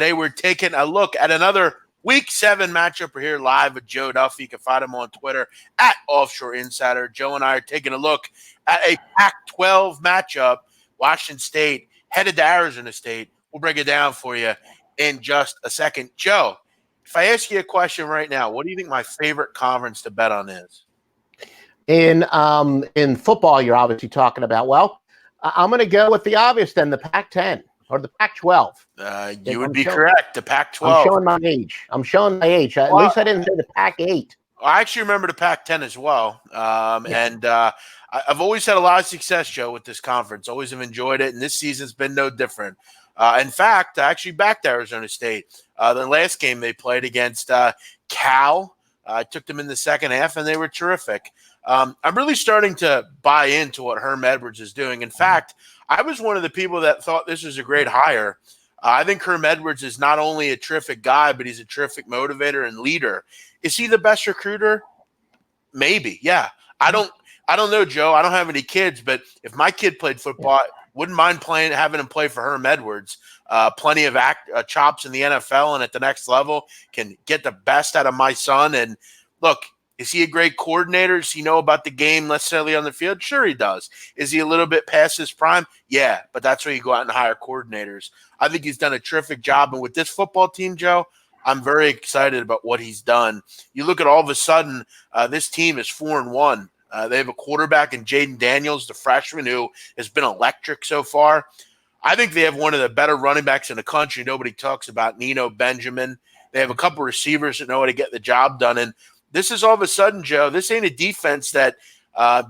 They were taking a look at another Week 7 matchup. We're here live with Joe Duffy. You can find him on Twitter at Offshore Insider. Joe and I are taking a look at a Pac-12 matchup. Washington State headed to Arizona State. We'll break it down for you in just a second. Joe, if I ask you a question right now, what do you think my favorite conference to bet on is? In football, you're obviously talking about. Well, I'm going to go with the obvious then, the Pac-10 or the Pac-12. You would be correct, the Pac-12. I'm showing my age. At least I didn't say the Pac-8. I actually remember the Pac-10 as well. And I've always had a lot of success, Joe, with this conference. Always have enjoyed it, and this season's been no different. In fact, I actually backed Arizona State. The last game they played against Cal, I took them in the second half, and they were terrific. I'm really starting to buy into what Herm Edwards is doing. In fact, I was one of the people that thought this was a great hire. I think Herm Edwards is not only a terrific guy, but he's a terrific motivator and leader. Is he the best recruiter? Maybe, yeah. I don't know, Joe. I don't have any kids, but if my kid played football, I wouldn't mind having him play for Herm Edwards. Plenty of chops in the NFL and at the next level, can get the best out of my son. And look, is he a great coordinator? Does he know about the game necessarily on the field? Sure he does. Is he a little bit past his prime? Yeah, but that's where you go out and hire coordinators. I think he's done a terrific job. And with this football team, Joe, I'm very excited about what he's done. You look at all of a sudden, this team is 4-1. They have a quarterback in Jaden Daniels, the freshman, who has been electric so far. I think they have one of the better running backs in the country. Nobody talks about Nino Benjamin. They have a couple receivers that know how to get the job done. And this is all of a sudden, Joe, this ain't a defense that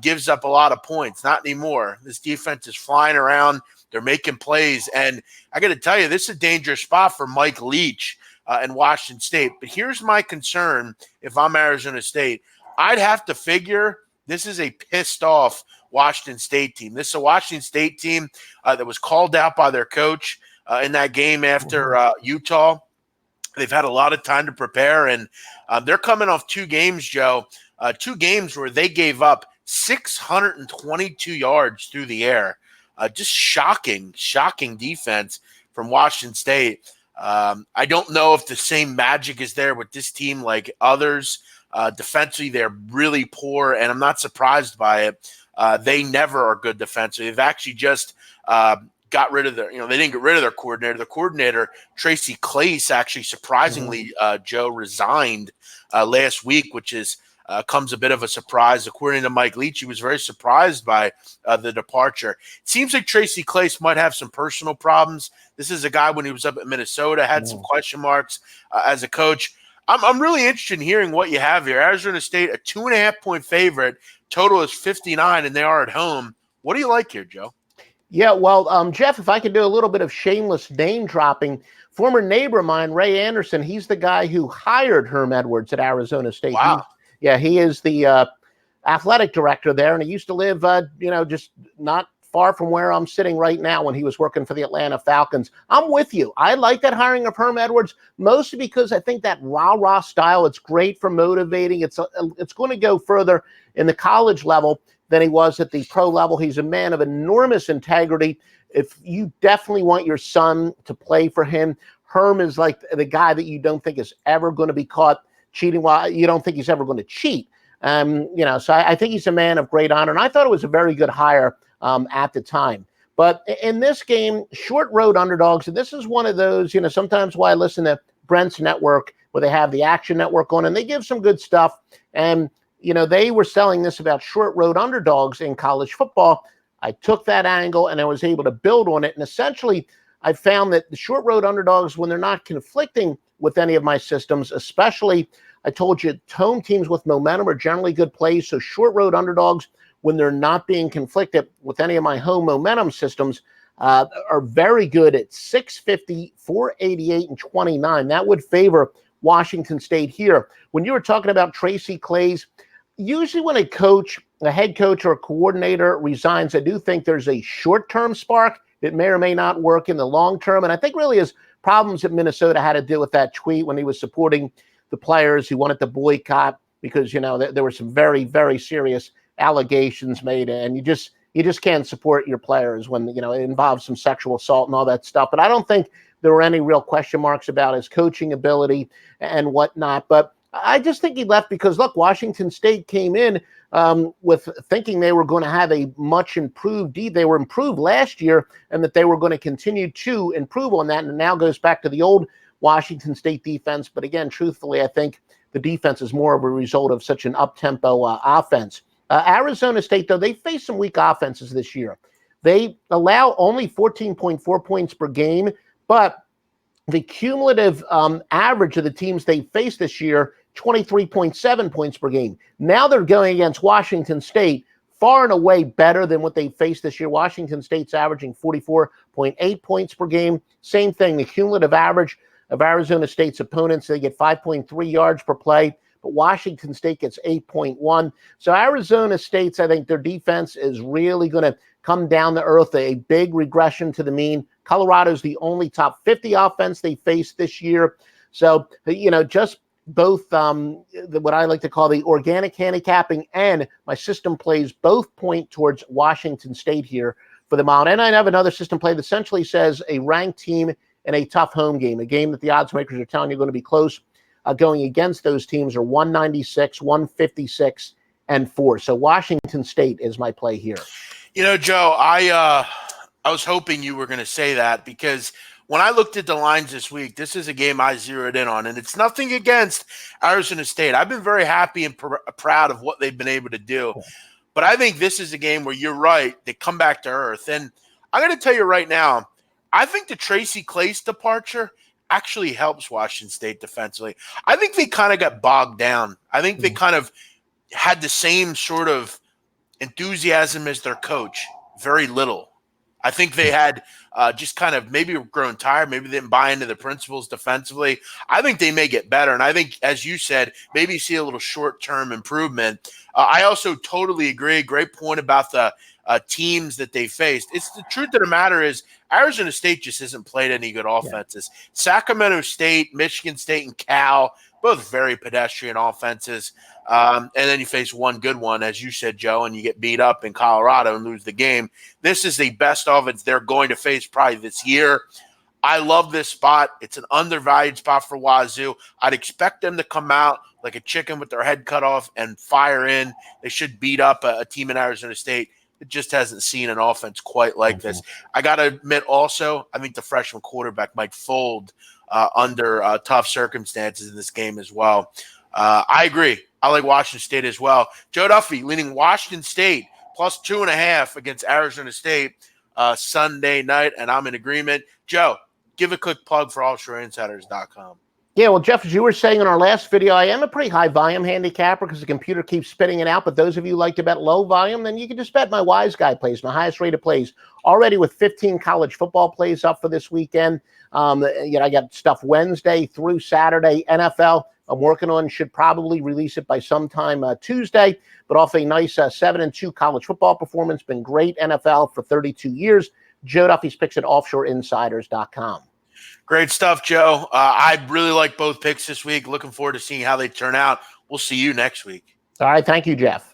gives up a lot of points. Not anymore. This defense is flying around. They're making plays. And I got to tell you, this is a dangerous spot for Mike Leach in Washington State. But here's my concern if I'm Arizona State. I'd have to figure this is a pissed-off Washington State team. This is a Washington State team that was called out by their coach in that game after Utah. They've had a lot of time to prepare, and they're coming off 2 games, Joe, 2 games where they gave up 622 yards through the air. Just shocking defense from Washington State. I don't know if the same magic is there with this team like others. Defensively, they're really poor, and I'm not surprised by it. They never are good defensively. They've actually just got rid of they didn't get rid of their coordinator. The coordinator, Tracy Clace, actually surprisingly, Joe, resigned last week, which is comes a bit of a surprise. According to Mike Leach, he was very surprised by the departure. It seems like Tracy Clace might have some personal problems. This is a guy when he was up at Minnesota, had some question marks as a coach. I'm really interested in hearing what you have here. Arizona State, a 2.5-point favorite. Total is 59, and they are at home. What do you like here, Joe? Yeah, well, Jeff, if I could do a little bit of shameless name dropping, former neighbor of mine, Ray Anderson, he's the guy who hired Herm Edwards at Arizona State. Wow. He is the athletic director there, and he used to live, just not far from where I'm sitting right now when he was working for the Atlanta Falcons. I'm with you. I like that hiring of Herm Edwards, mostly because I think that rah-rah style, it's great for motivating. It's going to go further in the college level than he was at the pro level. He's a man of enormous integrity. If you definitely want your son to play for him, Herm is like the guy that you don't think is ever going to be caught cheating. While you don't think he's ever going to cheat. So I think he's a man of great honor. And I thought it was a very good hire at the time. But in this game, short road underdogs, and this is one of those, sometimes why I listen to Brent's network where they have the Action Network on, and they give some good stuff. And, they were selling this about short road underdogs in college football. I took that angle and I was able to build on it. And essentially, I found that the short road underdogs, when they're not conflicting with any of my systems, especially, I told you, home teams with momentum are generally good plays. So short road underdogs, when they're not being conflicted with any of my home momentum systems, are very good at 650, 488, and 29. That would favor Washington State here. When you were talking about Tracy Claeys, usually when a head coach or a coordinator resigns, I do think there's a short-term spark. It may or may not work in the long term. And I think really his problems at Minnesota had to do with that tweet when he was supporting the players who wanted to boycott because, there were some very, very serious allegations made. And you just can't support your players when, you know, it involves some sexual assault and all that stuff. But I don't think there were any real question marks about his coaching ability and whatnot. But I just think he left because, look, Washington State came in with thinking they were going to have a much improved They were improved last year, and that they were going to continue to improve on that. And it now goes back to the old Washington State defense. But again, truthfully, I think the defense is more of a result of such an up-tempo offense. Arizona State, though, they face some weak offenses this year. They allow only 14.4 points per game, but the cumulative average of the teams they faced this year, 23.7 points per game. Now they're going against Washington State, far and away better than what they faced this year. Washington State's averaging 44.8 points per game. Same thing, the cumulative average of Arizona State's opponents, they get 5.3 yards per play, but Washington State gets 8.1. So Arizona State's, I think their defense is really going to come down to earth, a big regression to the mean. Colorado's the only top 50 offense they faced this year. So, you know, just both what I like to call the organic handicapping and my system plays both point towards Washington State here for the mile. And I have another system play that essentially says a ranked team in a tough home game, a game that the odds makers are telling you going to be close. Going against those teams are 196, 156, and 4. So Washington State is my play here. You know, Joe, I was hoping you were going to say that, because when I looked at the lines this week, this is a game I zeroed in on, and it's nothing against Arizona State. I've been very happy and proud of what they've been able to do. But I think this is a game where you're right. They come back to earth. And I'm going to tell you right now, I think the Tracy Claeys departure actually helps Washington State defensively. I think they kind of got bogged down. I think they kind of had the same sort of enthusiasm as their coach, very little. I think they had just kind of maybe grown tired, maybe they didn't buy into the principles defensively. I think they may get better, and I think, as you said, maybe see a little short-term improvement. I also totally agree. Great point about the teams that they faced. It's the truth of the matter is Arizona State just hasn't played any good offenses. Yeah. Sacramento State, Michigan State, and Cal, both very pedestrian offenses. And then you face one good one, as you said, Joe, and you get beat up in Colorado and lose the game. This is the best offense they're going to face probably this year. I love this spot. It's an undervalued spot for Wazoo. I'd expect them to come out like a chicken with their head cut off and fire in. They should beat up a team in Arizona State. It just hasn't seen an offense quite like this. I got to admit also, I think the freshman quarterback might fold under tough circumstances in this game as well. I agree. I like Washington State as well. Joe Duffy leaning Washington State plus 2.5 against Arizona State Sunday night, and I'm in agreement. Joe, give a quick plug for offshoreinsiders.com. Yeah, well, Jeff, as you were saying in our last video, I am a pretty high volume handicapper because the computer keeps spitting it out. But those of you who like to bet low volume, then you can just bet my Wise Guy plays, my highest rated plays, already with 15 college football plays up for this weekend. I got stuff Wednesday through Saturday, NFL. I'm working on, should probably release it by sometime Tuesday, but off a nice 7-2 college football performance. Been great NFL for 32 years. Joe Duffy's picks at offshoreinsiders.com. Great stuff, Joe. I really like both picks this week. Looking forward to seeing how they turn out. We'll see you next week. All right. Thank you, Jeff.